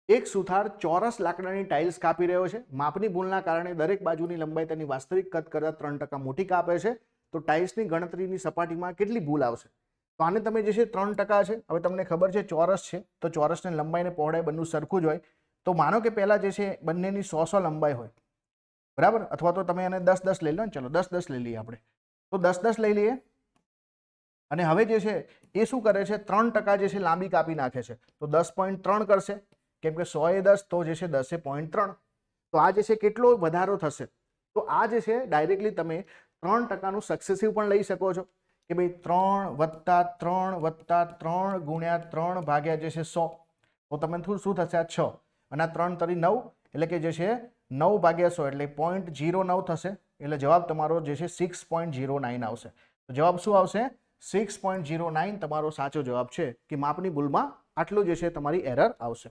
એક સુથાર ચોરસ લાકડાની ટાઇલ્સ કાપી રહ્યો છે. માપની ભૂલના કારણે દરેક બાજુની લંબાઈ તેની વાસ્તવિક કદ કરતાં 3% મોટી કાપે છે. તો ટાઇલ્સની ગણતરીની સપાટીમાં કેટલી ભૂલ આવશે? તો આને તમે જે છે 3% છે. હવે તમને ખબર છે ચોરસ છે તો ચોરસને લંબાઈને પહોળાઈ બંને સરખું જ હોય. તો માનો કે પહેલા જે છે બંનેની 100 લંબાઈ હોય, બરાબર, અથવા તો તમે એને 10-10 લઈ લો ને. ચલો 10-10 લઈ લઈએ આપણે. તો 10-10 લઈ લઈએ અને હવે જે છે એ શું કરે છે, 3% જે છે લાંબી કાપી નાખે છે. તો 10.3 કરશે, કેમ કે 100 એ 10 તો જે છે 10 એ 0.3. તો આ જે છે કેટલો વધારો થશે? તો આ જે છે ડાયરેક્ટલી તમે 3%નું સક્સેસિવ પણ લઈ શકો છો કે ભાઈ 3 + 3 + 3 × 3 ભાગ્યા જે છે 100. તો તમે શું થશે? આ 6 અને આ 3 તરી 9 એટલે કે જે છે 9 ભાગ્યા 100 એટલે 0.09 થશે. એટલે જવાબ તમારો જે છે 6.09 આવશે. તો જવાબ શું આવશે? 6.09 તમારો સાચો જવાબ છે કે માપની ભૂલમાં આટલું જે છે તમારી એરર આવશે.